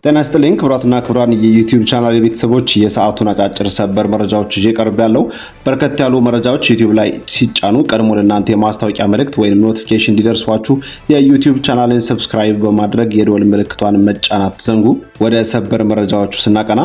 ጤና ይስጥልኝ ክቡራትና ክቡራን የዩቲዩብ ቻናል ቤተሰቦች የሰዓቱን አጫጭር ሰበር መረጃዎች ይዤ ቀርቤያለሁ። በርከት ያሉ መረጃዎች ዩቲዩብ ላይ ሲጫኑ ቀድሞ ለእናንተ የማስታወቂያ መልእክት ወይም ኖቲፊኬሽን እንዲደርሷችሁ የዩቲዩብ ቻናልን ሰብስክራይብ በማድረግ የደወል ምልክቷን መጫን አትዘንጉ። ወደ ሰበር መረጃዎቹ ስናቀና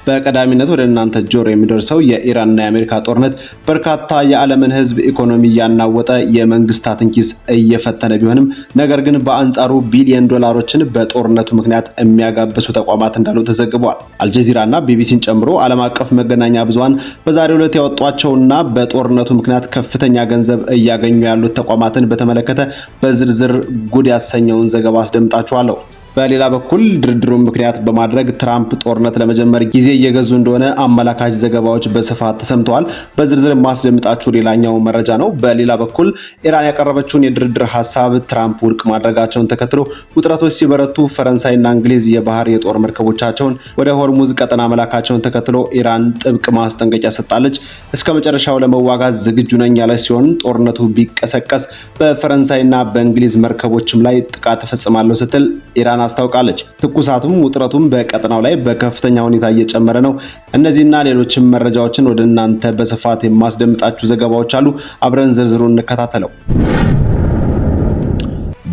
በቀዳሚነት ወደ እናንተ ጆሮ የሚደርሰው የኢራንና የአሜሪካ ጦርነት በርካታ የዓለምን ሕዝብ ኢኮኖሚ ያናወጠ የመንግስታትን ኪስ እየፈተነ ቢሆንም ነገር ግን በአንጻሩ ቢሊዮን ዶላሮችን በጦርነቱ ምክንያት የሚያጋብሱ ተቋማት እንዳሉ ተዘግቧል። አልጀዚራና ቢቢሲን ጨምሮ ዓለም አቀፍ መገናኛ ብዙሃን በዛሬው ዕለት ያወጧቸውና በጦርነቱ ምክንያት ከፍተኛ ገንዘብ እያገኙ ያሉት ተቋማትን በተመለከተ በዝርዝር ጉድ ያሰኘውን ዘገባ አስደምጣችኋለሁ። በሌላ በኩል ድርድሩን ምክንያት በማድረግ ትራምፕ ጦርነት ለመጀመር ጊዜ እየገዙ እንደሆነ አመላካች ዘገባዎች በስፋት ተሰምተዋል። በዝርዝር ማስደምጣችሁ ሌላኛው መረጃ ነው። በሌላ በኩል ኢራን ያቀረበችውን የድርድር ሀሳብ ትራምፕ ውድቅ ማድረጋቸውን ተከትሎ ውጥረቶች ሲበረቱ ፈረንሳይና እንግሊዝ የባህር የጦር መርከቦቻቸውን ወደ ሆርሙዝ ቀጠና መላካቸውን ተከትሎ ኢራን ጥብቅ ማስጠንቀቂያ ሰጣለች። እስከ መጨረሻው ለመዋጋት ዝግጁ ነኝ ያለች ሲሆን ጦርነቱ ቢቀሰቀስ በፈረንሳይና በእንግሊዝ መርከቦችም ላይ ጥቃት እፈጽማለሁ ስትል ኢራን አስታውቃለች። ትኩሳቱም ውጥረቱም በቀጠናው ላይ በከፍተኛ ሁኔታ እየጨመረ ነው። እነዚህና ሌሎችም መረጃዎችን ወደ እናንተ በስፋት የማስደምጣችሁ ዘገባዎች አሉ። አብረን ዝርዝሩን እንከታተለው።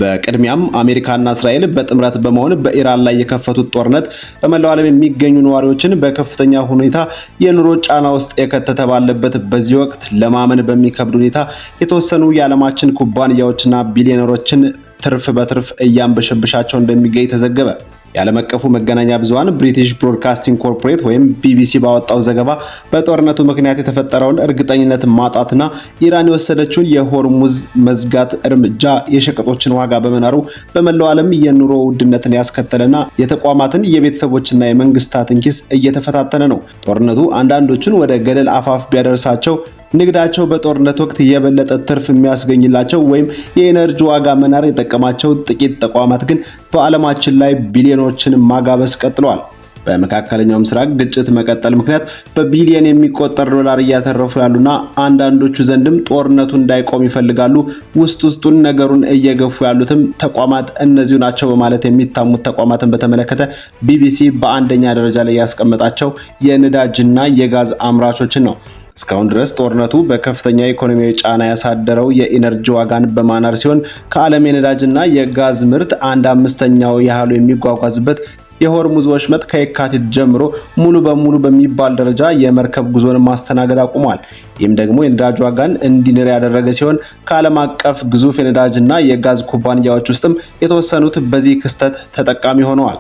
በቅድሚያም አሜሪካና እስራኤል በጥምረት በመሆን በኢራን ላይ የከፈቱት ጦርነት በመላው ዓለም የሚገኙ ነዋሪዎችን በከፍተኛ ሁኔታ የኑሮ ጫና ውስጥ የከተተ ባለበት በዚህ ወቅት ለማመን በሚከብድ ሁኔታ የተወሰኑ የዓለማችን ኩባንያዎችና ቢሊዮነሮችን ትርፍ በትርፍ እያንበሸበሻቸው እንደሚገኝ ተዘገበ። የዓለም አቀፉ መገናኛ ብዙሃን ብሪቲሽ ብሮድካስቲንግ ኮርፖሬት ወይም ቢቢሲ ባወጣው ዘገባ በጦርነቱ ምክንያት የተፈጠረውን እርግጠኝነት ማጣትና ኢራን የወሰደችውን የሆርሙዝ መዝጋት እርምጃ የሸቀጦችን ዋጋ በመናሩ በመላው ዓለም የኑሮ ውድነትን ያስከተለና የተቋማትን የቤተሰቦችና የመንግስታትን ኪስ እየተፈታተነ ነው። ጦርነቱ አንዳንዶቹን ወደ ገደል አፋፍ ቢያደርሳቸው ንግዳቸው በጦርነት ወቅት የበለጠ ትርፍ የሚያስገኝላቸው ወይም የኤነርጂ ዋጋ መናር የጠቀማቸው ጥቂት ተቋማት ግን በዓለማችን ላይ ቢሊዮኖችን ማጋበስ ቀጥለዋል። በመካከለኛው ምስራቅ ግጭት መቀጠል ምክንያት በቢሊዮን የሚቆጠር ዶላር እያተረፉ ያሉና አንዳንዶቹ ዘንድም ጦርነቱ እንዳይቆም ይፈልጋሉ። ውስጡን ነገሩን እየገፉ ያሉትም ተቋማት እነዚሁ ናቸው በማለት የሚታሙት ተቋማትን በተመለከተ ቢቢሲ በአንደኛ ደረጃ ላይ ያስቀመጣቸው የነዳጅና የጋዝ አምራቾችን ነው። እስካሁን ድረስ ጦርነቱ በከፍተኛ ኢኮኖሚያዊ ጫና ያሳደረው የኢነርጂ ዋጋን በማናር ሲሆን ከዓለም የነዳጅና የጋዝ ምርት 1/5 ያህሉ የሚጓጓዝበት የሆርሙዝ ወሽመጥ ከየካቲት ጀምሮ ሙሉ በሙሉ በሚባል ደረጃ የመርከብ ጉዞን ማስተናገድ አቁሟል። ይህም ደግሞ የነዳጅ ዋጋን እንዲንር ያደረገ ሲሆን ከዓለም አቀፍ ግዙፍ የነዳጅና የጋዝ ኩባንያዎች ውስጥም የተወሰኑት በዚህ ክስተት ተጠቃሚ ሆነዋል።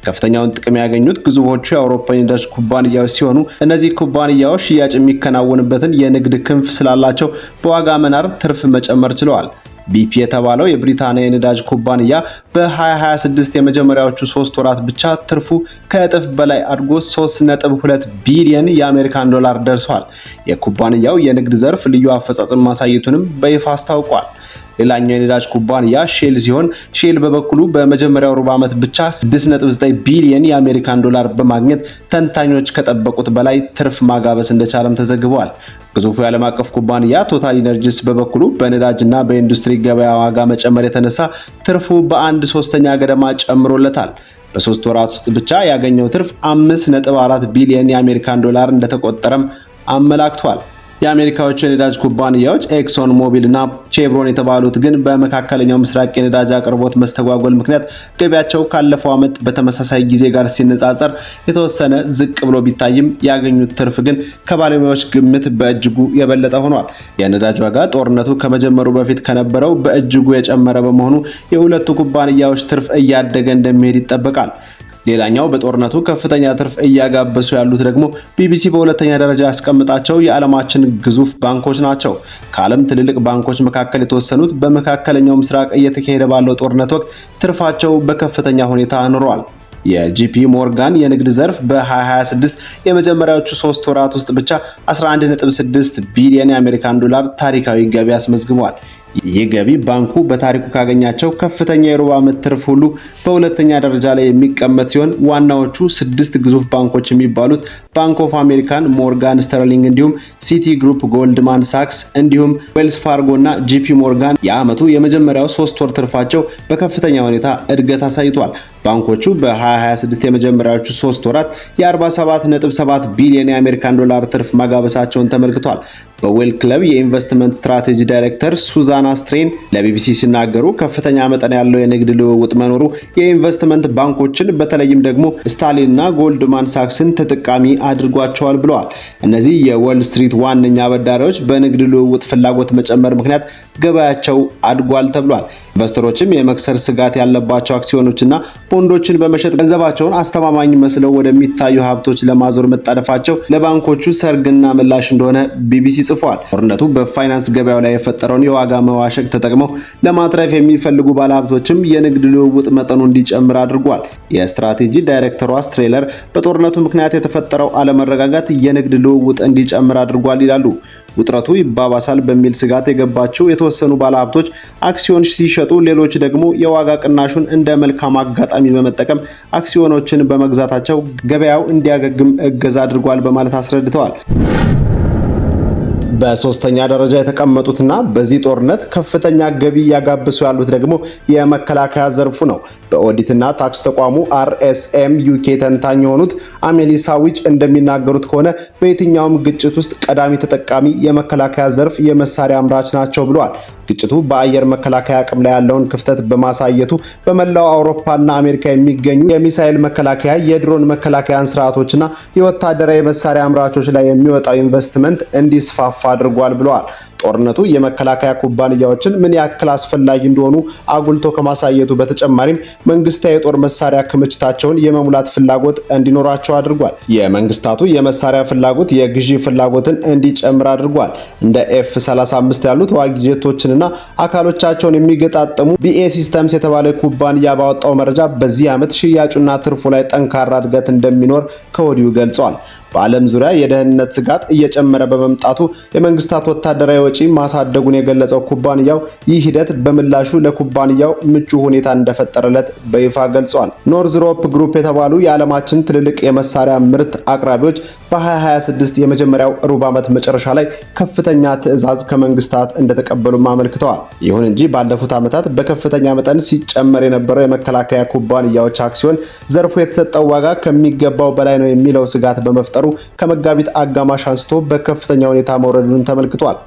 ከፍተኛውን ጥቅም ያገኙት ግዙፎቹ የአውሮፓ የነዳጅ ኩባንያዎች ሲሆኑ እነዚህ ኩባንያዎች ሽያጭ የሚከናወንበትን የንግድ ክንፍ ስላላቸው በዋጋ መናር ትርፍ መጨመር ችለዋል። ቢፒ የተባለው የብሪታንያ የነዳጅ ኩባንያ በ2026 የመጀመሪያዎቹ 3 ወራት ብቻ ትርፉ ከእጥፍ በላይ አድጎ 3.2 ቢሊዮን የአሜሪካን ዶላር ደርሷል። የኩባንያው የንግድ ዘርፍ ልዩ አፈጻጸም ማሳየቱንም በይፋ አስታውቋል። ሌላኛው የነዳጅ ኩባንያ ሼል ሲሆን ሼል በበኩሉ በመጀመሪያው ሩብ ዓመት ብቻ 6.9 ቢሊዮን የአሜሪካን ዶላር በማግኘት ተንታኞች ከጠበቁት በላይ ትርፍ ማጋበስ እንደቻለም ተዘግቧል። ግዙፉ የዓለም አቀፍ ኩባንያ ቶታል ኢነርጂስ በበኩሉ በነዳጅና በኢንዱስትሪ ገበያ ዋጋ መጨመር የተነሳ ትርፉ በ1/3 ገደማ ጨምሮለታል። በ3 ወራት ውስጥ ብቻ ያገኘው ትርፍ 5.4 ቢሊዮን የአሜሪካን ዶላር እንደተቆጠረም አመላክቷል። የአሜሪካዎቹ የነዳጅ ኩባንያዎች ኤክሶን ሞቢል እና ቼቭሮን የተባሉት ግን በመካከለኛው ምስራቅ የነዳጅ አቅርቦት መስተጓጎል ምክንያት ገቢያቸው ካለፈው ዓመት በተመሳሳይ ጊዜ ጋር ሲነጻጸር የተወሰነ ዝቅ ብሎ ቢታይም ያገኙት ትርፍ ግን ከባለሙያዎች ግምት በእጅጉ የበለጠ ሆኗል። የነዳጅ ዋጋ ጦርነቱ ከመጀመሩ በፊት ከነበረው በእጅጉ የጨመረ በመሆኑ የሁለቱ ኩባንያዎች ትርፍ እያደገ እንደሚሄድ ይጠበቃል። ሌላኛው በጦርነቱ ከፍተኛ ትርፍ እያጋበሱ ያሉት ደግሞ ቢቢሲ በሁለተኛ ደረጃ ያስቀምጣቸው የዓለማችን ግዙፍ ባንኮች ናቸው። ከዓለም ትልልቅ ባንኮች መካከል የተወሰኑት በመካከለኛው ምስራቅ እየተካሄደ ባለው ጦርነት ወቅት ትርፋቸው በከፍተኛ ሁኔታ ኑሯል። የጂፒ ሞርጋን የንግድ ዘርፍ በ2026 የመጀመሪያዎቹ 3 ወራት ውስጥ ብቻ 11.6 ቢሊዮን የአሜሪካን ዶላር ታሪካዊ ገቢ አስመዝግቧል። ይህ ገቢ ባንኩ በታሪኩ ካገኛቸው ከፍተኛ የሩብ ዓመት ትርፍ ሁሉ በሁለተኛ ደረጃ ላይ የሚቀመጥ ሲሆን ዋናዎቹ 6 ግዙፍ ባንኮች የሚባሉት ባንክ ኦፍ አሜሪካን፣ ሞርጋን ስተርሊንግ እንዲሁም ሲቲ ግሩፕ፣ ጎልድማን ሳክስ እንዲሁም ዌልስ ፋርጎ እና ጂፒ ሞርጋን የዓመቱ የመጀመሪያው 3 ወር ትርፋቸው በከፍተኛ ሁኔታ እድገት አሳይቷል። ባንኮቹ በ2026 የመጀመሪያዎቹ 3 ወራት የ47.7 ቢሊዮን የአሜሪካን ዶላር ትርፍ ማጋበሳቸውን ተመልክቷል። በዌል ክለብ የኢንቨስትመንት ስትራቴጂ ዳይሬክተር ሱዛና ስትሬን ለቢቢሲ ሲናገሩ ከፍተኛ መጠን ያለው የንግድ ልውውጥ መኖሩ የኢንቨስትመንት ባንኮችን በተለይም ደግሞ ስታሊን እና ጎልድማን ሳክስን ተጠቃሚ አድርጓቸዋል ብለዋል። እነዚህ የዎል ስትሪት ዋነኛ አበዳሪዎች በንግድ ልውውጥ ፍላጎት መጨመር ምክንያት ገበያቸው አድጓል ተብሏል። ኢንቨስተሮችም የመክሰር ስጋት ያለባቸው አክሲዮኖችና ቦንዶችን በመሸጥ ገንዘባቸውን አስተማማኝ መስለው ወደሚታዩ ሀብቶች ለማዞር መጣደፋቸው ለባንኮቹ ሰርግና ምላሽ እንደሆነ ቢቢሲ ጽፏል። ጦርነቱ በፋይናንስ ገበያው ላይ የፈጠረውን የዋጋ መዋሸቅ ተጠቅመው ለማትረፍ የሚፈልጉ ባለሀብቶችም የንግድ ልውውጥ መጠኑ እንዲጨምር አድርጓል። የስትራቴጂ ዳይሬክተሯ ስትሬለር በጦርነቱ ምክንያት የተፈጠረው አለመረጋጋት የንግድ ልውውጥ እንዲጨምር አድርጓል ይላሉ። ውጥረቱ ይባባሳል በሚል ስጋት የገባቸው የተወሰኑ ባለሀብቶች አክሲዮን ሲሸጡ፣ ሌሎች ደግሞ የዋጋ ቅናሹን እንደ መልካም አጋጣሚ በመጠቀም አክሲዮኖችን በመግዛታቸው ገበያው እንዲያገግም እገዛ አድርጓል በማለት አስረድተዋል። በሶስተኛ ደረጃ የተቀመጡትና በዚህ ጦርነት ከፍተኛ ገቢ እያጋበሱ ያሉት ደግሞ የመከላከያ ዘርፉ ነው። በኦዲትና ታክስ ተቋሙ RSM UK ተንታኝ የሆኑት አሜሊ ሳዊች እንደሚናገሩት ከሆነ በየትኛውም ግጭት ውስጥ ቀዳሚ ተጠቃሚ የመከላከያ ዘርፍ የመሳሪያ አምራች ናቸው ብለዋል። ግጭቱ በአየር መከላከያ አቅም ላይ ያለውን ክፍተት በማሳየቱ በመላው አውሮፓና አሜሪካ የሚገኙ የሚሳኤል መከላከያ፣ የድሮን መከላከያ ስርዓቶችና የወታደራዊ መሳሪያ አምራቾች ላይ የሚወጣው ኢንቨስትመንት እንዲስፋፋ አድርጓል ብለዋል። ጦርነቱ የመከላከያ ኩባንያዎችን ምን ያክል አስፈላጊ እንደሆኑ አጉልቶ ከማሳየቱ በተጨማሪም መንግስታዊ የጦር መሳሪያ ክምችታቸውን የመሙላት ፍላጎት እንዲኖራቸው አድርጓል። የመንግስታቱ የመሳሪያ ፍላጎት የግዢ ፍላጎትን እንዲጨምር አድርጓል። እንደ F-35 ያሉ ተዋጊ ጄቶችንና አካሎቻቸውን የሚገጣጠሙ BA ሲስተምስ የተባለ ኩባንያ ባወጣው መረጃ በዚህ ዓመት ሽያጩና ትርፉ ላይ ጠንካራ እድገት እንደሚኖር ከወዲሁ ገልጿል። በዓለም ዙሪያ የደህንነት ስጋት እየጨመረ በመምጣቱ የመንግስታት ወታደራዊ ወጪ ማሳደጉን የገለጸው ኩባንያው ይህ ሂደት በምላሹ ለኩባንያው ምቹ ሁኔታ እንደፈጠረለት በይፋ ገልጿል። ኖርዝሮፕ ግሩፕ የተባሉ የዓለማችን ትልልቅ የመሳሪያ ምርት አቅራቢዎች በ2026 የመጀመሪያው ሩብ ዓመት መጨረሻ ላይ ከፍተኛ ትዕዛዝ ከመንግስታት እንደተቀበሉም አመልክተዋል። ይሁን እንጂ ባለፉት ዓመታት በከፍተኛ መጠን ሲጨመር የነበረው የመከላከያ ኩባንያዎች አክሲዮን ዘርፉ የተሰጠው ዋጋ ከሚገባው በላይ ነው የሚለው ስጋት በመፍጠሩ ከመጋቢት አጋማሽ አንስቶ በከፍተኛ ሁኔታ መውረዱን ተመልክቷል።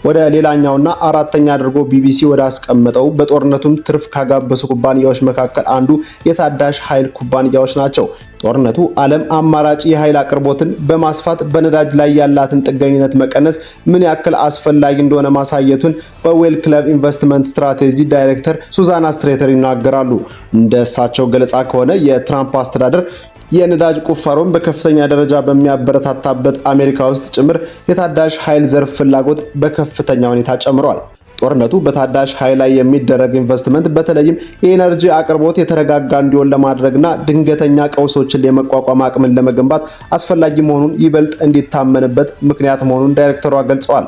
ወደ ሌላኛውና አራተኛ አድርጎ ቢቢሲ ወደ አስቀመጠው በጦርነቱም ትርፍ ካጋበሱ ኩባንያዎች መካከል አንዱ የታዳሽ ኃይል ኩባንያዎች ናቸው። ጦርነቱ ዓለም አማራጭ የኃይል አቅርቦትን በማስፋት በነዳጅ ላይ ያላትን ጥገኝነት መቀነስ ምን ያክል አስፈላጊ እንደሆነ ማሳየቱን በዌል ክለብ ኢንቨስትመንት ስትራቴጂ ዳይሬክተር ሱዛና ስትሬተር ይናገራሉ። እንደ እሳቸው ገለጻ ከሆነ የትራምፕ አስተዳደር የነዳጅ ቁፋሮን በከፍተኛ ደረጃ በሚያበረታታበት አሜሪካ ውስጥ ጭምር የታዳሽ ኃይል ዘርፍ ፍላጎት በከፍተኛ ሁኔታ ጨምሯል። ጦርነቱ በታዳሽ ኃይል ላይ የሚደረግ ኢንቨስትመንት በተለይም የኤነርጂ አቅርቦት የተረጋጋ እንዲሆን ለማድረግና ድንገተኛ ቀውሶችን የመቋቋም አቅምን ለመገንባት አስፈላጊ መሆኑን ይበልጥ እንዲታመንበት ምክንያት መሆኑን ዳይሬክተሯ ገልጸዋል።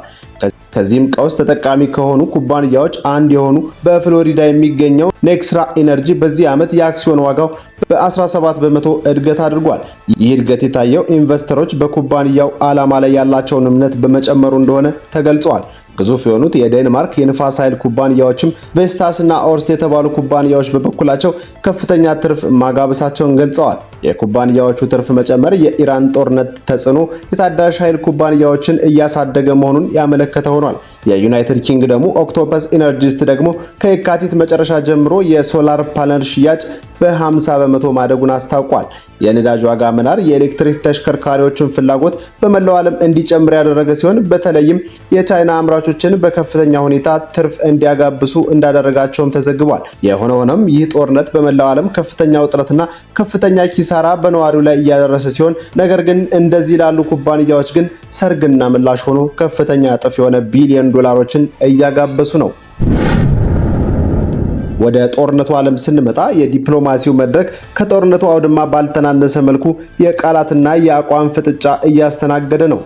ከዚህም ቀውስ ተጠቃሚ ከሆኑ ኩባንያዎች አንድ የሆኑ በፍሎሪዳ የሚገኘው ኔክስራ ኢነርጂ በዚህ ዓመት የአክሲዮን ዋጋው በ17 በመቶ እድገት አድርጓል። ይህ እድገት የታየው ኢንቨስተሮች በኩባንያው ዓላማ ላይ ያላቸውን እምነት በመጨመሩ እንደሆነ ተገልጿል። ግዙፍ የሆኑት የዴንማርክ የንፋስ ኃይል ኩባንያዎችም ቬስታስ እና ኦርስት የተባሉ ኩባንያዎች በበኩላቸው ከፍተኛ ትርፍ ማጋበሳቸውን ገልጸዋል። የኩባንያዎቹ ትርፍ መጨመር የኢራን ጦርነት ተጽዕኖ የታዳሽ ኃይል ኩባንያዎችን እያሳደገ መሆኑን ያመለከተ ሆኗል። የዩናይትድ ኪንግደሙ ኦክቶፐስ ኢነርጂስት ደግሞ ከየካቲት መጨረሻ ጀምሮ የሶላር ፓነል ሽያጭ በ50 በመቶ ማደጉን አስታውቋል። የነዳጅ ዋጋ መናር የኤሌክትሪክ ተሽከርካሪዎችን ፍላጎት በመላው ዓለም እንዲጨምር ያደረገ ሲሆን በተለይም የቻይና አምራቾችን በከፍተኛ ሁኔታ ትርፍ እንዲያጋብሱ እንዳደረጋቸውም ተዘግቧል። የሆነ ሆኖም ይህ ጦርነት በመላው ዓለም ከፍተኛ ውጥረትና ከፍተኛ ኪሳራ በነዋሪው ላይ እያደረሰ ሲሆን ነገር ግን እንደዚህ ላሉ ኩባንያዎች ግን ሰርግና ምላሽ ሆኖ ከፍተኛ እጥፍ የሆነ ቢሊዮን ዶላሮችን እያጋበሱ ነው። ወደ ጦርነቱ ዓለም ስንመጣ የዲፕሎማሲው መድረክ ከጦርነቱ አውድማ ባልተናነሰ መልኩ የቃላትና የአቋም ፍጥጫ እያስተናገደ ነው።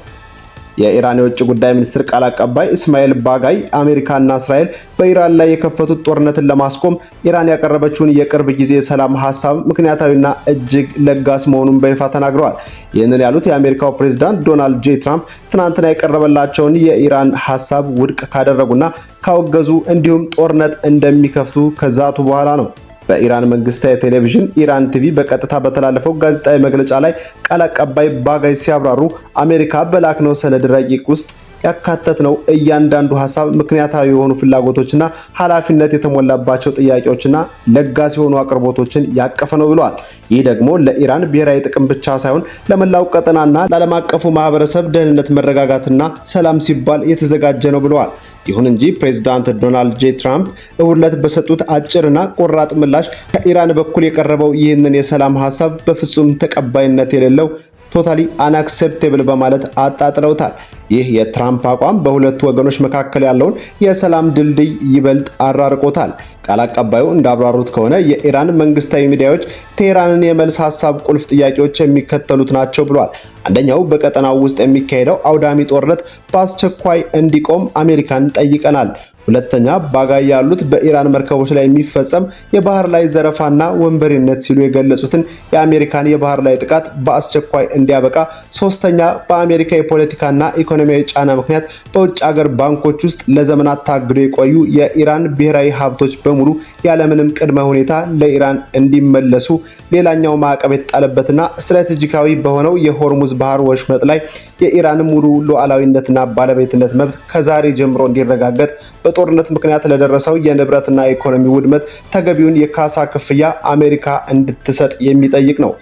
የኢራን የውጭ ጉዳይ ሚኒስትር ቃል አቀባይ እስማኤል ባጋይ አሜሪካና እስራኤል በኢራን ላይ የከፈቱት ጦርነትን ለማስቆም ኢራን ያቀረበችውን የቅርብ ጊዜ የሰላም ሐሳብ ምክንያታዊና እጅግ ለጋስ መሆኑን በይፋ ተናግረዋል። ይህንን ያሉት የአሜሪካው ፕሬዝዳንት ዶናልድ ጄ ትራምፕ ትናንትና የቀረበላቸውን የኢራን ሐሳብ ውድቅ ካደረጉና ካወገዙ እንዲሁም ጦርነት እንደሚከፍቱ ከዛቱ በኋላ ነው። በኢራን መንግስታዊ ቴሌቪዥን ኢራን ቲቪ በቀጥታ በተላለፈው ጋዜጣዊ መግለጫ ላይ ቃል አቀባይ ባጋይ ሲያብራሩ አሜሪካ በላክነው ሰነድ ረቂቅ ውስጥ ያካተትነው እያንዳንዱ ሐሳብ ምክንያታዊ የሆኑ ፍላጎቶችና ኃላፊነት የተሞላባቸው ጥያቄዎችና ለጋስ የሆኑ አቅርቦቶችን ያቀፈ ነው ብለዋል። ይህ ደግሞ ለኢራን ብሔራዊ ጥቅም ብቻ ሳይሆን ለመላው ቀጠናና ለዓለም አቀፉ ማህበረሰብ ደህንነት፣ መረጋጋትና ሰላም ሲባል የተዘጋጀ ነው ብለዋል። ይሁን እንጂ ፕሬዝዳንት ዶናልድ ጄ ትራምፕ እሁድ ዕለት በሰጡት አጭርና ቆራጥ ምላሽ ከኢራን በኩል የቀረበው ይህንን የሰላም ሐሳብ በፍጹም ተቀባይነት የሌለው ቶታሊ አንአክሴፕቴብል በማለት አጣጥለውታል። ይህ የትራምፕ አቋም በሁለቱ ወገኖች መካከል ያለውን የሰላም ድልድይ ይበልጥ አራርቆታል። ቃል አቀባዩ እንዳብራሩት ከሆነ የኢራን መንግስታዊ ሚዲያዎች ቴህራንን የመልስ ሐሳብ ቁልፍ ጥያቄዎች የሚከተሉት ናቸው ብለዋል። አንደኛው በቀጠናው ውስጥ የሚካሄደው አውዳሚ ጦርነት በአስቸኳይ እንዲቆም አሜሪካን ጠይቀናል። ሁለተኛ ባጋይ ያሉት በኢራን መርከቦች ላይ የሚፈጸም የባህር ላይ ዘረፋና ወንበዴነት ሲሉ የገለጹትን የአሜሪካን የባህር ላይ ጥቃት በአስቸኳይ እንዲያበቃ። ሶስተኛ በአሜሪካ የፖለቲካና ኢኮኖሚያዊ ጫና ምክንያት በውጭ ሀገር ባንኮች ውስጥ ለዘመናት ታግደው የቆዩ የኢራን ብሔራዊ ሀብቶች በሙሉ ያለምንም ቅድመ ሁኔታ ለኢራን እንዲመለሱ። ሌላኛው ማዕቀብ የተጣለበትና ስትራቴጂካዊ በሆነው የሆርሙዝ ባህር ወሽመጥ ላይ የኢራን ሙሉ ሉዓላዊነትና ባለቤትነት መብት ከዛሬ ጀምሮ እንዲረጋገጥ፣ በጦርነት ምክንያት ለደረሰው የንብረትና ኢኮኖሚ ውድመት ተገቢውን የካሳ ክፍያ አሜሪካ እንድትሰጥ የሚጠይቅ ነው።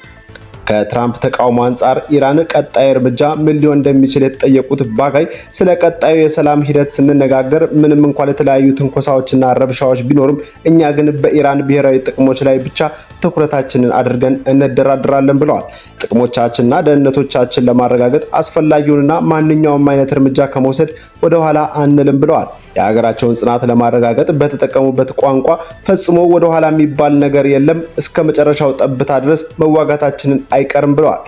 ከትራምፕ ተቃውሞ አንጻር ኢራን ቀጣይ እርምጃ ምን ሊሆን እንደሚችል የተጠየቁት ባጋይ ስለ ቀጣዩ የሰላም ሂደት ስንነጋገር ምንም እንኳን የተለያዩ ትንኮሳዎችና ረብሻዎች ቢኖርም እኛ ግን በኢራን ብሔራዊ ጥቅሞች ላይ ብቻ ትኩረታችንን አድርገን እንደራደራለን ብለዋል። ጥቅሞቻችንና ደህንነቶቻችን ለማረጋገጥ አስፈላጊውንና ማንኛውም አይነት እርምጃ ከመውሰድ ወደ ኋላ አንልም ብለዋል። የሀገራቸውን ጽናት ለማረጋገጥ በተጠቀሙበት ቋንቋ ፈጽሞ ወደ ኋላ የሚባል ነገር የለም፣ እስከ መጨረሻው ጠብታ ድረስ መዋጋታችንን አይቀርም ብለዋል።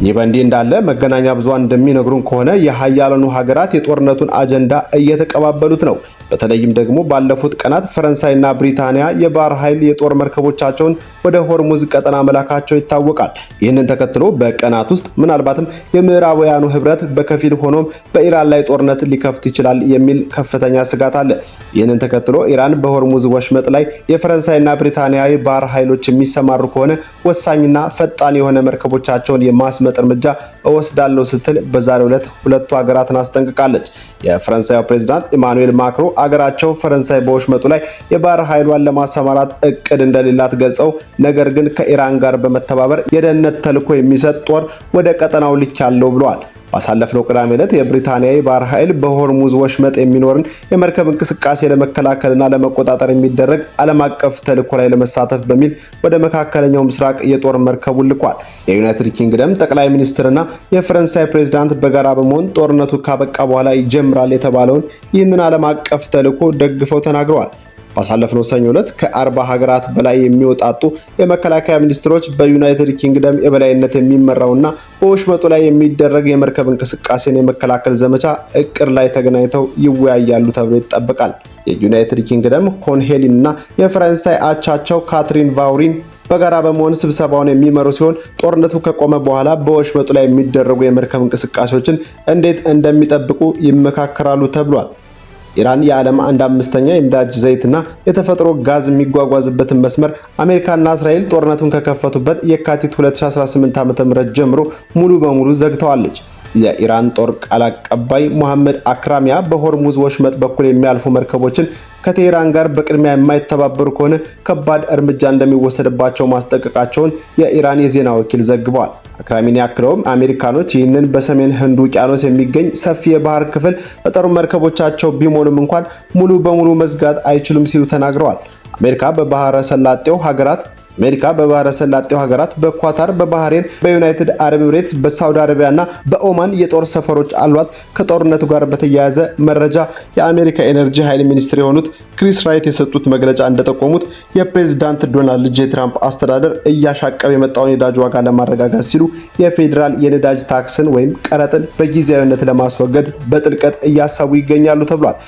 ይህ በእንዲህ እንዳለ መገናኛ ብዙሃን እንደሚነግሩን ከሆነ የሀያላኑ ሀገራት የጦርነቱን አጀንዳ እየተቀባበሉት ነው። በተለይም ደግሞ ባለፉት ቀናት ፈረንሳይና ብሪታንያ የባህር ኃይል የጦር መርከቦቻቸውን ወደ ሆርሙዝ ቀጠና መላካቸው ይታወቃል። ይህንን ተከትሎ በቀናት ውስጥ ምናልባትም የምዕራባውያኑ ህብረት በከፊል ሆኖም በኢራን ላይ ጦርነት ሊከፍት ይችላል የሚል ከፍተኛ ስጋት አለ። ይህንን ተከትሎ ኢራን በሆርሙዝ ወሽመጥ ላይ የፈረንሳይና ብሪታንያ የባህር ኃይሎች የሚሰማሩ ከሆነ ወሳኝና ፈጣን የሆነ መርከቦቻቸውን የማስመጥ እርምጃ እወስዳለሁ ስትል በዛሬው ዕለት ሁለቱ ሀገራትን አስጠንቅቃለች። የፈረንሳዩ ፕሬዝዳንት ኢማኑኤል ማክሮ አገራቸው ፈረንሳይ በወሽመጡ ላይ የባህር ኃይሏን ለማሰማራት እቅድ እንደሌላት ገልጸው ነገር ግን ከኢራን ጋር በመተባበር የደህንነት ተልዕኮ የሚሰጥ ጦር ወደ ቀጠናው ልኬያለሁ ብለዋል። ባሳለፍነው ቅዳሜ ዕለት የብሪታንያ የባህር ኃይል በሆርሙዝ ወሽመጥ የሚኖርን የመርከብ እንቅስቃሴ ለመከላከልና ለመቆጣጠር የሚደረግ ዓለም አቀፍ ተልዕኮ ላይ ለመሳተፍ በሚል ወደ መካከለኛው ምስራቅ የጦር መርከቡን ልኳል። የዩናይትድ ኪንግደም ጠቅላይ ሚኒስትርና የፈረንሳይ ፕሬዝዳንት በጋራ በመሆን ጦርነቱ ካበቃ በኋላ ይጀምራል የተባለውን ይህንን ዓለም አቀፍ ተልዕኮ ደግፈው ተናግረዋል። ባሳለፍነው ሰኞ ዕለት ከ40 ሀገራት በላይ የሚወጣጡ የመከላከያ ሚኒስትሮች በዩናይትድ ኪንግደም የበላይነት የሚመራውና በወሽመጡ ላይ የሚደረግ የመርከብ እንቅስቃሴን የመከላከል ዘመቻ እቅድ ላይ ተገናኝተው ይወያያሉ ተብሎ ይጠበቃል። የዩናይትድ ኪንግደም ኮንሄሊን እና የፈረንሳይ አቻቸው ካትሪን ቫውሪን በጋራ በመሆን ስብሰባውን የሚመሩ ሲሆን ጦርነቱ ከቆመ በኋላ በወሽመጡ ላይ የሚደረጉ የመርከብ እንቅስቃሴዎችን እንዴት እንደሚጠብቁ ይመካከራሉ ተብሏል። ኢራን የዓለም 1/5 የነዳጅ ዘይትና የተፈጥሮ ጋዝ የሚጓጓዝበትን መስመር አሜሪካና እስራኤል ጦርነቱን ከከፈቱበት የካቲት 2018 ዓ.ም ጀምሮ ሙሉ በሙሉ ዘግተዋለች። የኢራን ጦር ቃል አቀባይ ሙሐመድ አክራሚያ በሆርሙዝ ወሽመጥ በኩል የሚያልፉ መርከቦችን ከቴህራን ጋር በቅድሚያ የማይተባበሩ ከሆነ ከባድ እርምጃ እንደሚወሰድባቸው ማስጠንቀቃቸውን የኢራን የዜና ወኪል ዘግቧል። አክራሚን ያክለውም አሜሪካኖች ይህንን በሰሜን ህንድ ውቅያኖስ የሚገኝ ሰፊ የባህር ክፍል በጦር መርከቦቻቸው ቢሞሉም እንኳን ሙሉ በሙሉ መዝጋት አይችሉም ሲሉ ተናግረዋል። አሜሪካ በባህረ ሰላጤው ሀገራት አሜሪካ በባህረ ሰላጤው ሀገራት በኳታር፣ በባህሬን፣ በዩናይትድ አረብ ኤሚሬትስ፣ በሳውዲ አረቢያና በኦማን የጦር ሰፈሮች አሏት። ከጦርነቱ ጋር በተያያዘ መረጃ የአሜሪካ ኤነርጂ ኃይል ሚኒስትር የሆኑት ክሪስ ራይት የሰጡት መግለጫ እንደጠቆሙት የፕሬዝዳንት ዶናልድ ጄ ትራምፕ አስተዳደር እያሻቀበ የመጣውን የነዳጅ ዋጋ ለማረጋጋት ሲሉ የፌዴራል የነዳጅ ታክስን ወይም ቀረጥን በጊዜያዊነት ለማስወገድ በጥልቀት እያሰቡ ይገኛሉ ተብሏል።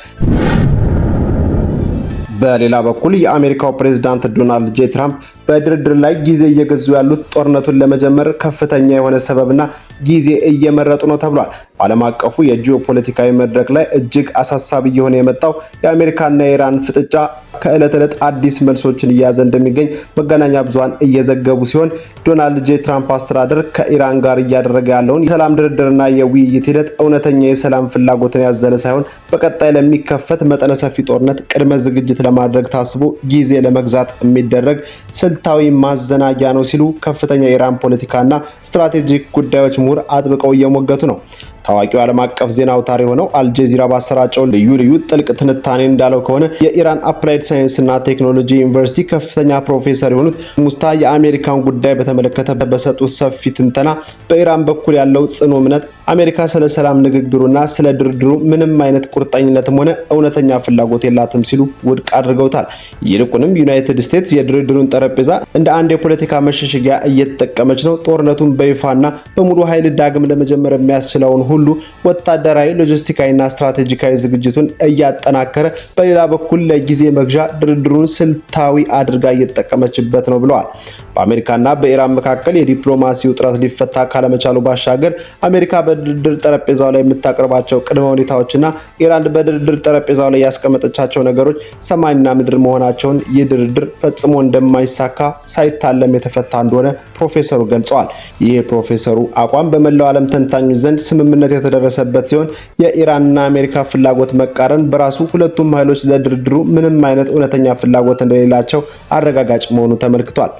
በሌላ በኩል የአሜሪካው ፕሬዝዳንት ዶናልድ ጄ ትራምፕ በድርድር ላይ ጊዜ እየገዙ ያሉት ጦርነቱን ለመጀመር ከፍተኛ የሆነ ሰበብና ጊዜ እየመረጡ ነው ተብሏል። በዓለም አቀፉ የጂኦፖለቲካዊ መድረክ ላይ እጅግ አሳሳቢ እየሆነ የመጣው የአሜሪካና የኢራን ፍጥጫ ከዕለት ዕለት አዲስ መልሶችን እየያዘ እንደሚገኝ መገናኛ ብዙሃን እየዘገቡ ሲሆን ዶናልድ ጄ ትራምፕ አስተዳደር ከኢራን ጋር እያደረገ ያለውን የሰላም ድርድርና የውይይት ሂደት እውነተኛ የሰላም ፍላጎትን ያዘለ ሳይሆን በቀጣይ ለሚከፈት መጠነ ሰፊ ጦርነት ቅድመ ዝግጅት ለማድረግ ታስቦ ጊዜ ለመግዛት የሚደረግ ስልታዊ ማዘናጊያ ነው ሲሉ ከፍተኛ የኢራን ፖለቲካና ስትራቴጂክ ጉዳዮች ምሁር አጥብቀው እየሞገቱ ነው። ታዋቂው ዓለም አቀፍ ዜና አውታር የሆነው አልጀዚራ ባሰራጨው ልዩ ጥልቅ ትንታኔ እንዳለው ከሆነ የኢራን አፕላይድ ሳይንስና ቴክኖሎጂ ዩኒቨርሲቲ ከፍተኛ ፕሮፌሰር የሆኑት ሙስታ የአሜሪካን ጉዳይ በተመለከተ በሰጡት ሰፊ ትንተና በኢራን በኩል ያለው ጽኑ እምነት አሜሪካ ስለ ሰላም ንግግሩና ስለ ድርድሩ ምንም አይነት ቁርጠኝነትም ሆነ እውነተኛ ፍላጎት የላትም ሲሉ ውድቅ አድርገውታል። ይልቁንም ዩናይትድ ስቴትስ የድርድሩን ጠረጴዛ እንደ አንድ የፖለቲካ መሸሸጊያ እየተጠቀመች ነው። ጦርነቱን በይፋና በሙሉ ኃይል ዳግም ለመጀመር የሚያስችለውን ሁሉ ወታደራዊ፣ ሎጂስቲካዊና ስትራቴጂካዊ ዝግጅቱን እያጠናከረ፣ በሌላ በኩል ለጊዜ መግዣ ድርድሩን ስልታዊ አድርጋ እየተጠቀመችበት ነው ብለዋል። በአሜሪካና በኢራን መካከል የዲፕሎማሲ ውጥረት ሊፈታ ካለመቻሉ ባሻገር አሜሪካ በድርድር ጠረጴዛው ላይ የምታቀርባቸው ቅድመ ሁኔታዎችና ኢራን በድርድር ጠረጴዛው ላይ ያስቀመጠቻቸው ነገሮች ሰማይና ምድር መሆናቸውን ይህ ድርድር ፈጽሞ እንደማይሳካ ሳይታለም የተፈታ እንደሆነ ፕሮፌሰሩ ገልጸዋል። ይህ ፕሮፌሰሩ አቋም በመላው ዓለም ተንታኞች ዘንድ ስምምነት የተደረሰበት ሲሆን የኢራንና አሜሪካ ፍላጎት መቃረን በራሱ ሁለቱም ኃይሎች ለድርድሩ ምንም አይነት እውነተኛ ፍላጎት እንደሌላቸው አረጋጋጭ መሆኑ ተመልክቷል።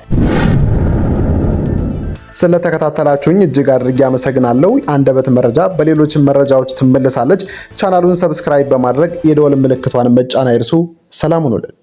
ስለተከታተላችሁኝ እጅግ አድርጌ አመሰግናለሁ። አንደበት መረጃ በሌሎች መረጃዎች ትመለሳለች። ቻናሉን ሰብስክራይብ በማድረግ የደወል ምልክቷን መጫን አይርሱ። ሰላም ሁኑልን።